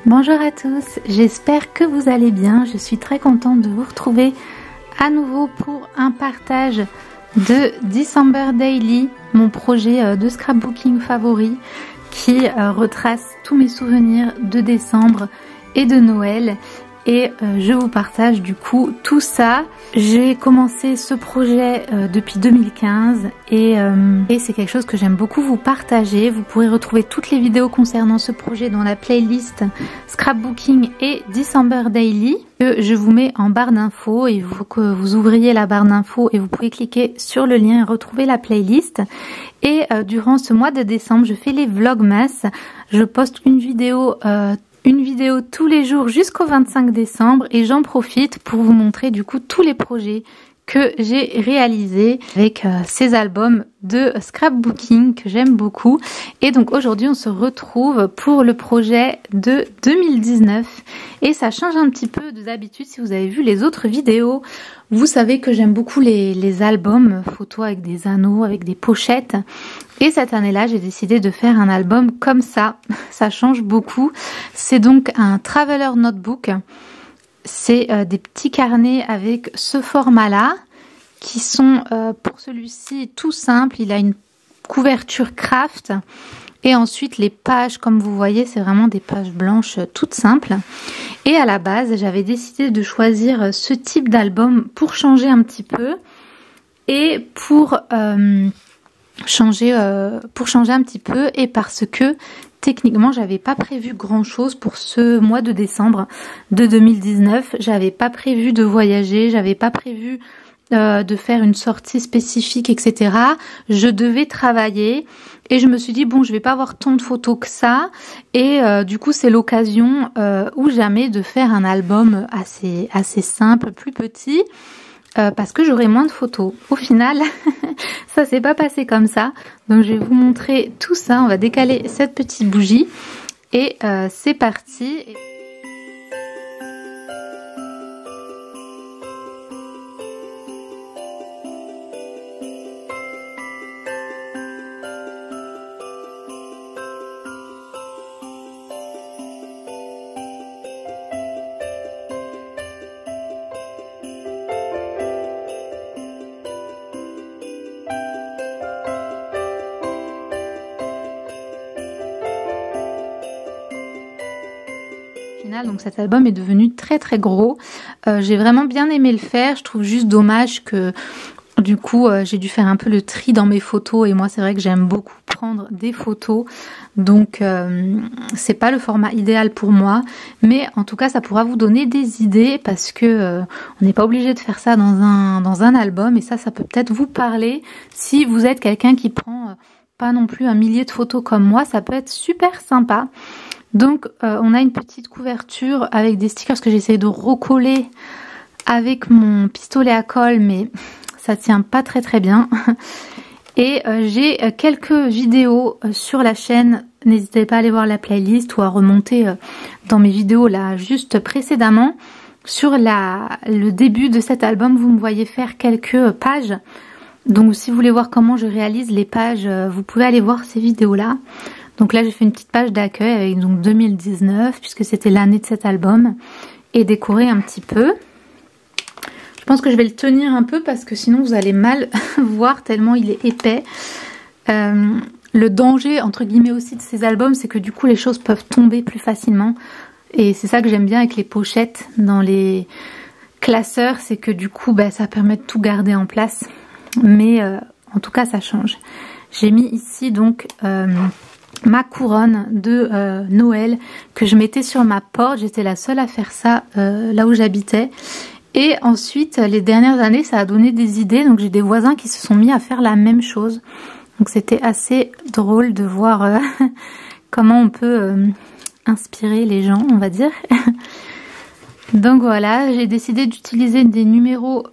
Bonjour à tous, j'espère que vous allez bien. Je suis très contente de vous retrouver à nouveau pour un partage de December Daily, mon projet de scrapbooking favori qui retrace tous mes souvenirs de décembre et de Noël. Et je vous partage du coup tout ça. J'ai commencé ce projet depuis 2015 et c'est quelque chose que j'aime beaucoup vous partager. Vous pourrez retrouver toutes les vidéos concernant ce projet dans la playlist Scrapbooking et December Daily que je vous mets en barre d'infos. Il faut que vous ouvriez la barre d'infos et vous pouvez cliquer sur le lien et retrouver la playlist. Et durant ce mois de décembre, je fais les vlogmas. Je poste une vidéo tous les jours jusqu'au 25 décembre et j'en profite pour vous montrer du coup tous les projets que j'ai réalisés avec ces albums de scrapbooking que j'aime beaucoup. Et donc aujourd'hui on se retrouve pour le projet de 2019 et ça change un petit peu d'habitude. Si vous avez vu les autres vidéos, vous savez que j'aime beaucoup les albums photos avec des anneaux, avec des pochettes. Et cette année-là, j'ai décidé de faire un album comme ça. Ça change beaucoup. C'est donc un Traveler Notebook. C'est des petits carnets avec ce format-là qui sont, pour celui-ci, tout simple. Il a une couverture craft. Et ensuite, les pages, comme vous voyez, c'est vraiment des pages blanches toutes simples. Et à la base, j'avais décidé de choisir ce type d'album pour changer un petit peu. Et pour changer un petit peu et parce que techniquement j'avais pas prévu grand chose pour ce mois de décembre de 2019. J'avais pas prévu de voyager, j'avais pas prévu de faire une sortie spécifique, etc. Je devais travailler et je me suis dit bon, je vais pas avoir tant de photos que ça et du coup c'est l'occasion ou jamais de faire un album assez simple, plus petit. Parce que j'aurai moins de photos. Au final, ça s'est pas passé comme ça. Donc je vais vous montrer tout ça. On va décaler cette petite bougie. Et c'est parti. Donc cet album est devenu très très gros. J'ai vraiment bien aimé le faire. Je trouve juste dommage que du coup j'ai dû faire un peu le tri dans mes photos et moi c'est vrai que j'aime beaucoup prendre des photos. Donc c'est pas le format idéal pour moi, mais en tout cas ça pourra vous donner des idées parce que on n'est pas obligé de faire ça dans un album et ça peut peut-être vous parler si vous êtes quelqu'un qui prend pas non plus un millier de photos comme moi. Ça peut être super sympa. Donc on a une petite couverture avec des stickers que j'essaie de recoller avec mon pistolet à colle, mais ça tient pas très très bien. Et j'ai quelques vidéos sur la chaîne, n'hésitez pas à aller voir la playlist ou à remonter dans mes vidéos là juste précédemment. Sur le début de cet album, vous me voyez faire quelques pages. Donc si vous voulez voir comment je réalise les pages, vous pouvez aller voir ces vidéos là. Donc là j'ai fait une petite page d'accueil avec donc 2019 puisque c'était l'année de cet album et décorer un petit peu. Je pense que je vais le tenir un peu parce que sinon vous allez mal voir tellement il est épais. Le danger entre guillemets aussi de ces albums, c'est que du coup les choses peuvent tomber plus facilement et c'est ça que j'aime bien avec les pochettes dans les classeurs, c'est que du coup ça permet de tout garder en place, mais en tout cas ça change. J'ai mis ici donc ma couronne de Noël que je mettais sur ma porte. J'étais la seule à faire ça là où j'habitais. Et ensuite, les dernières années, ça a donné des idées. Donc j'ai des voisins qui se sont mis à faire la même chose. Donc c'était assez drôle de voir comment on peut inspirer les gens, on va dire. Donc voilà, j'ai décidé d'utiliser des numéros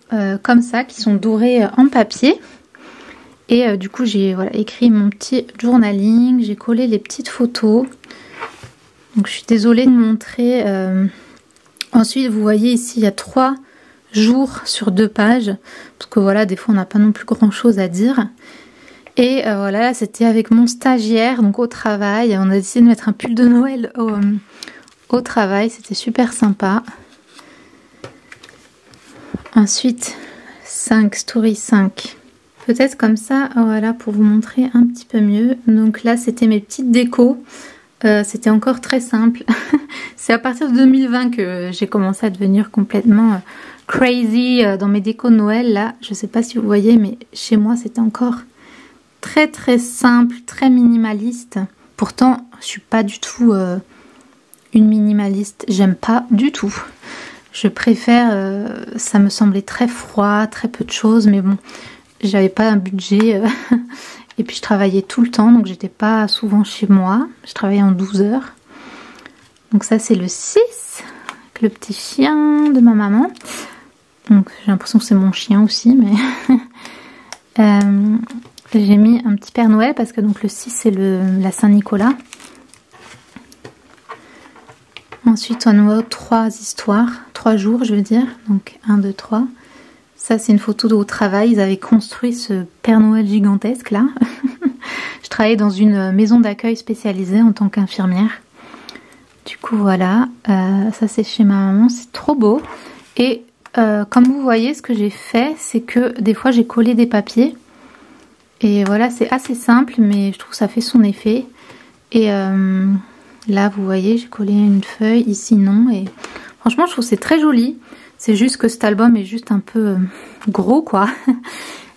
comme ça qui sont dorés en papier. Et du coup j'ai écrit mon petit journaling, j'ai collé les petites photos. Donc je suis désolée de montrer. Ensuite vous voyez ici il y a 3 jours sur 2 pages. Parce que voilà, des fois on n'a pas non plus grand chose à dire. Et voilà, c'était avec mon stagiaire, donc au travail. On a décidé de mettre un pull de Noël au travail, c'était super sympa. Ensuite 5 story 5. Peut-être comme ça, voilà, pour vous montrer un petit peu mieux. Donc là c'était mes petites décos. C'était encore très simple. C'est à partir de 2020 que j'ai commencé à devenir complètement crazy dans mes décos de Noël. Là, je sais pas si vous voyez, mais chez moi c'était encore très très simple, très minimaliste. Pourtant, je suis pas du tout une minimaliste. J'aime pas du tout. Je préfère, ça me semblait très froid, très peu de choses, mais bon, j'avais pas un budget. Et puis je travaillais tout le temps, donc j'étais pas souvent chez moi. Je travaillais en 12 heures. Donc ça c'est le 6, avec le petit chien de ma maman. Donc j'ai l'impression que c'est mon chien aussi, mais... j'ai mis un petit Père Noël parce que donc le 6 c'est la Saint-Nicolas. Ensuite on a 3 histoires, 3 jours je veux dire. Donc 1, 2, 3. Ça c'est une photo de au travail, ils avaient construit ce Père Noël gigantesque là. Je travaillais dans une maison d'accueil spécialisée en tant qu'infirmière. Du coup voilà, ça c'est chez ma maman, c'est trop beau. Et comme vous voyez, ce que j'ai fait, c'est que des fois j'ai collé des papiers. Et voilà, c'est assez simple, mais je trouve que ça fait son effet. Et là vous voyez, j'ai collé une feuille, ici non. Et franchement je trouve que c'est très joli. C'est juste que cet album est juste un peu gros quoi.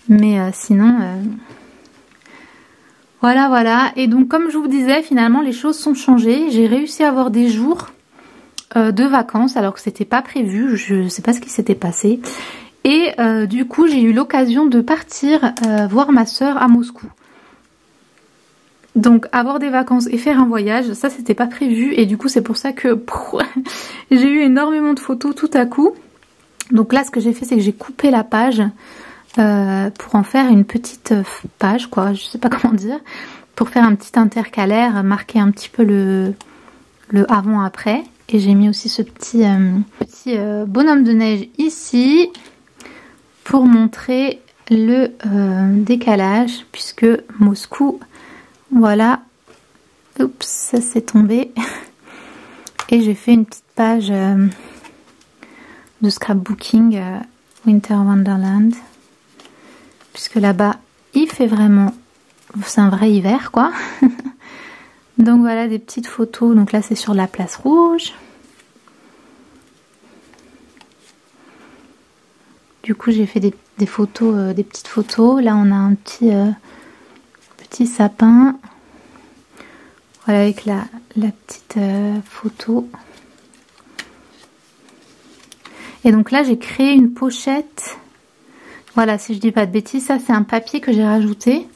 Mais sinon, voilà. Et donc comme je vous disais, finalement les choses sont changées. J'ai réussi à avoir des jours de vacances alors que c'était pas prévu. Je sais pas ce qui s'était passé. Et du coup j'ai eu l'occasion de partir voir ma soeur à Moscou. Donc avoir des vacances et faire un voyage, ça c'était pas prévu. Et du coup c'est pour ça que j'ai eu énormément de photos tout à coup. Donc là ce que j'ai fait c'est que j'ai coupé la page pour en faire une petite page quoi, je sais pas comment dire, pour faire un petit intercalaire, marquer un petit peu le avant-après. Et j'ai mis aussi ce petit bonhomme de neige ici pour montrer le décalage puisque Moscou, voilà, oups ça s'est tombé. Et j'ai fait une petite page de scrapbooking Winter Wonderland puisque là-bas il fait vraiment, c'est un vrai hiver quoi. Donc voilà des petites photos. Donc là c'est sur la place rouge. Du coup j'ai fait des photos, des petites photos. Là on a un petit sapin. Voilà avec la petite photo. Et donc là j'ai créé une pochette. Voilà, si je dis pas de bêtises, ça c'est un papier que j'ai rajouté,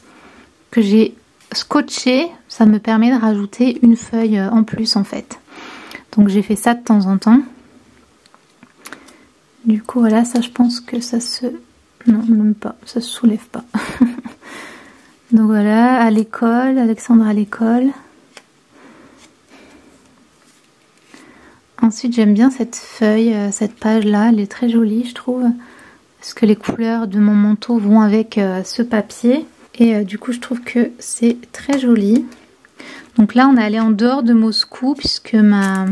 que j'ai scotché. Ça me permet de rajouter une feuille en plus en fait. Donc j'ai fait ça de temps en temps. Du coup voilà, ça je pense que ça se... Non, même pas, ça se soulève pas. Donc voilà, à l'école, Alexandre à l'école. Ensuite j'aime bien cette feuille, cette page là, elle est très jolie je trouve. Parce que les couleurs de mon manteau vont avec ce papier. Et du coup je trouve que c'est très joli. Donc là on est allé en dehors de Moscou puisque ma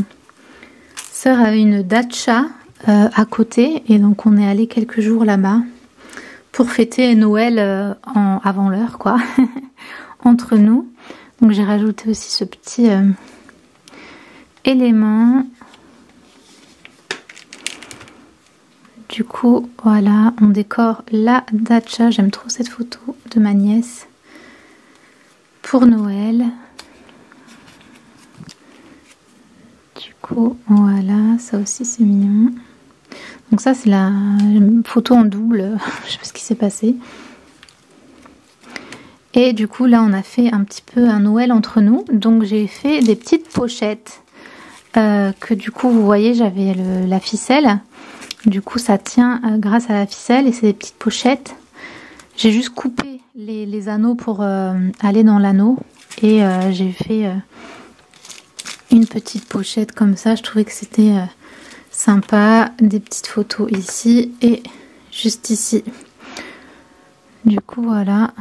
soeur avait une datcha à côté. Et donc on est allé quelques jours là-bas pour fêter Noël avant l'heure quoi. Entre nous. Donc j'ai rajouté aussi ce petit élément. Du coup, voilà, on décore la datcha. J'aime trop cette photo de ma nièce pour Noël. Du coup, voilà, ça aussi c'est mignon. Donc ça c'est la photo en double, je sais pas ce qui s'est passé. Et du coup là on a fait un petit peu un Noël entre nous. Donc j'ai fait des petites pochettes que du coup vous voyez j'avais la ficelle. Du coup ça tient grâce à la ficelle et c'est des petites pochettes. J'ai juste coupé les anneaux pour aller dans l'anneau. Et j'ai fait une petite pochette comme ça. Je trouvais que c'était sympa. Des petites photos ici et juste ici. Du coup voilà.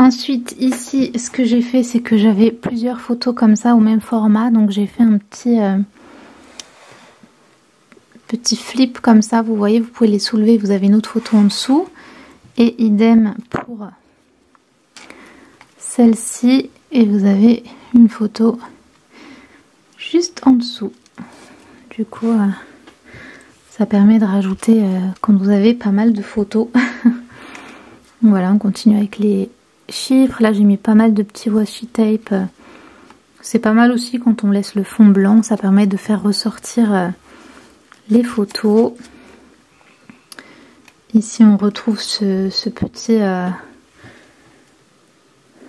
Ensuite, ici, ce que j'ai fait, c'est que j'avais plusieurs photos comme ça au même format. Donc, j'ai fait un petit flip comme ça. Vous voyez, vous pouvez les soulever. Vous avez une autre photo en dessous. Et idem pour celle-ci. Et vous avez une photo juste en dessous. Du coup, ça permet de rajouter quand vous avez pas mal de photos. Voilà, on continue avec les chiffres. Là, j'ai mis pas mal de petits washi tape. C'est pas mal aussi quand on laisse le fond blanc. Ça permet de faire ressortir les photos. Ici, on retrouve ce petit...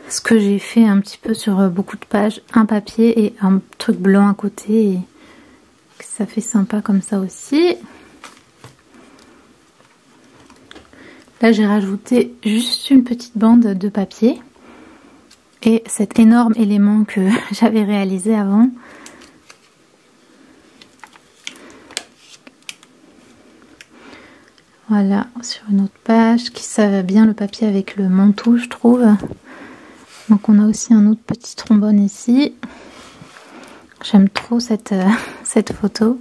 ce que j'ai fait un petit peu sur beaucoup de pages. Un papier et un truc blanc à côté. Et ça fait sympa comme ça aussi. Là, j'ai rajouté juste une petite bande de papier et cet énorme élément que j'avais réalisé avant. Voilà, sur une autre page qui savait bien le papier avec le manteau, je trouve. Donc, on a aussi un autre petit trombone ici. J'aime trop cette photo.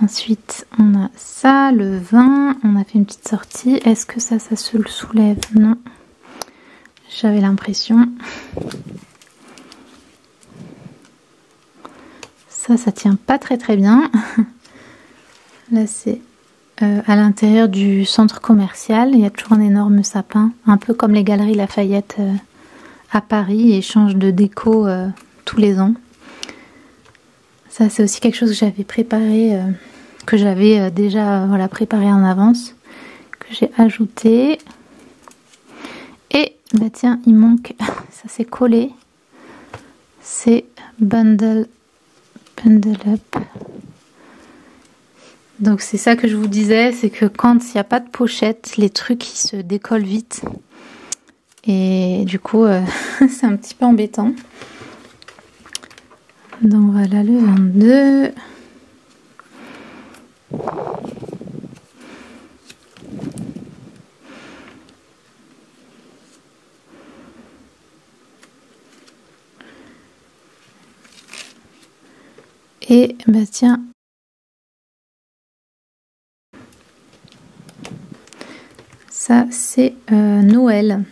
Ensuite, on a ça, le vin. On a fait une petite sortie. Est-ce que ça se le soulève? Non. J'avais l'impression. Ça tient pas très bien. Là, c'est à l'intérieur du centre commercial. Il y a toujours un énorme sapin. Un peu comme les galeries Lafayette à Paris. Et changent de déco tous les ans. Ça, c'est aussi quelque chose que j'avais préparé, que j'avais déjà préparé en avance, que j'ai ajouté. Et, bah tiens, il manque, ça s'est collé, c'est Bundle Up. Donc, c'est ça que je vous disais, c'est que quand il n'y a pas de pochette, les trucs, ils se décollent vite. Et du coup, c'est un petit peu embêtant. Donc voilà le 22. Et bah tiens. Ça c'est Noël.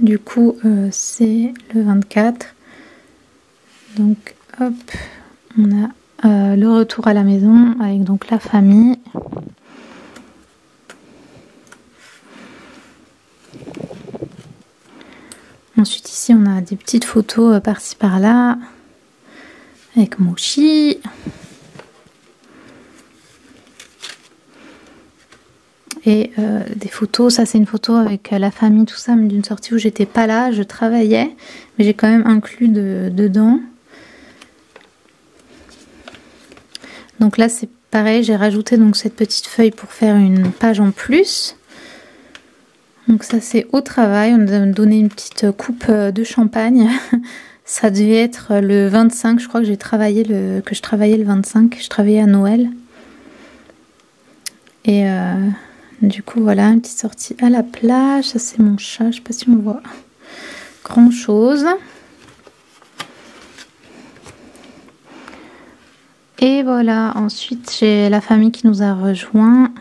Du coup c'est le 24. Donc hop, on a le retour à la maison avec donc la famille. Ensuite ici on a des petites photos par-ci par-là avec Mochi. Et des photos, ça c'est une photo avec la famille, tout ça, mais d'une sortie où j'étais pas là, je travaillais, mais j'ai quand même inclus dedans. Donc là c'est pareil, j'ai rajouté donc cette petite feuille pour faire une page en plus. Donc ça c'est au travail, on a donné une petite coupe de champagne. Ça devait être le 25, je crois que je travaillais le 25, je travaillais à Noël. Et du coup voilà, une petite sortie à la plage, ça c'est mon chat, je sais pas si on voit grand chose. Et voilà, ensuite j'ai la famille qui nous a rejoint.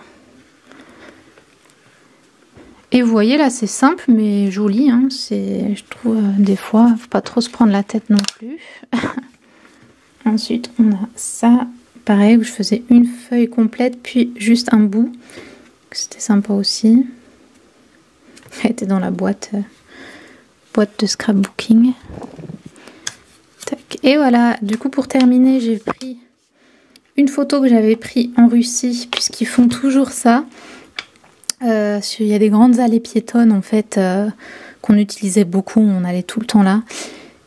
Et vous voyez là, c'est simple mais joli, hein. Je trouve des fois, faut pas trop se prendre la tête non plus. Ensuite on a ça, pareil, où je faisais une feuille complète puis juste un bout. C'était sympa aussi. Elle était dans la boîte de scrapbooking. Tac. Et voilà, du coup pour terminer, j'ai pris une photo que j'avais prise en Russie, puisqu'ils font toujours ça. Il y a des grandes allées piétonnes en fait qu'on utilisait beaucoup, on allait tout le temps là,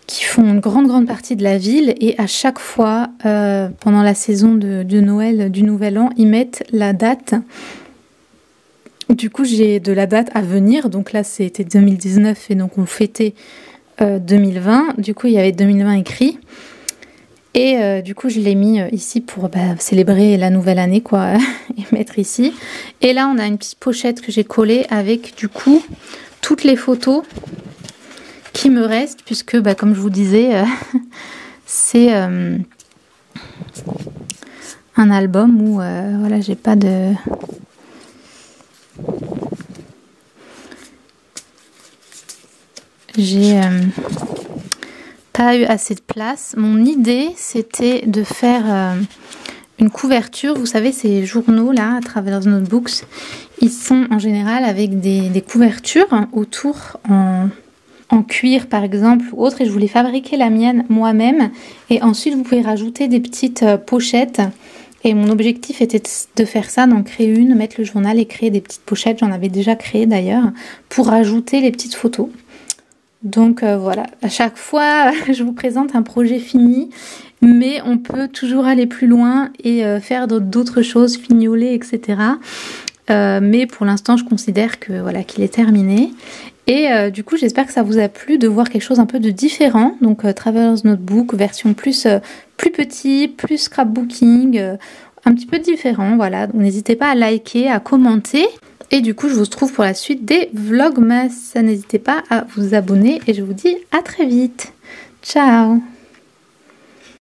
qui font une grande partie de la ville, et à chaque fois pendant la saison de Noël, du Nouvel An, ils mettent la date. Du coup j'ai de la date à venir, donc là c'était 2019 et donc on fêtait 2020, du coup il y avait 2020 écrit. Et du coup, je l'ai mis ici pour célébrer la nouvelle année, quoi, et mettre ici. Et là, on a une petite pochette que j'ai collée avec, du coup, toutes les photos qui me restent, puisque, comme je vous disais, c'est un album où, voilà, j'ai pas de... J'ai pas eu assez de place. Mon idée, c'était de faire une couverture. Vous savez, ces journaux là, à Traveler's Notebooks, ils sont en général avec des couvertures autour en cuir par exemple ou autre. Et je voulais fabriquer la mienne moi-même. Et ensuite, vous pouvez rajouter des petites pochettes. Et mon objectif était de faire ça, d'en créer une, mettre le journal et créer des petites pochettes. J'en avais déjà créé d'ailleurs, pour rajouter les petites photos. Donc voilà, à chaque fois je vous présente un projet fini, mais on peut toujours aller plus loin et faire d'autres choses, fignoler, etc. Mais pour l'instant je considère que voilà qu'il est terminé. Et du coup j'espère que ça vous a plu de voir quelque chose un peu de différent. Donc Traveler's Notebook, version plus petit, plus scrapbooking, un petit peu différent, voilà. Donc n'hésitez pas à liker, à commenter. Et du coup, je vous retrouve pour la suite des Vlogmas. N'hésitez pas à vous abonner et je vous dis à très vite. Ciao!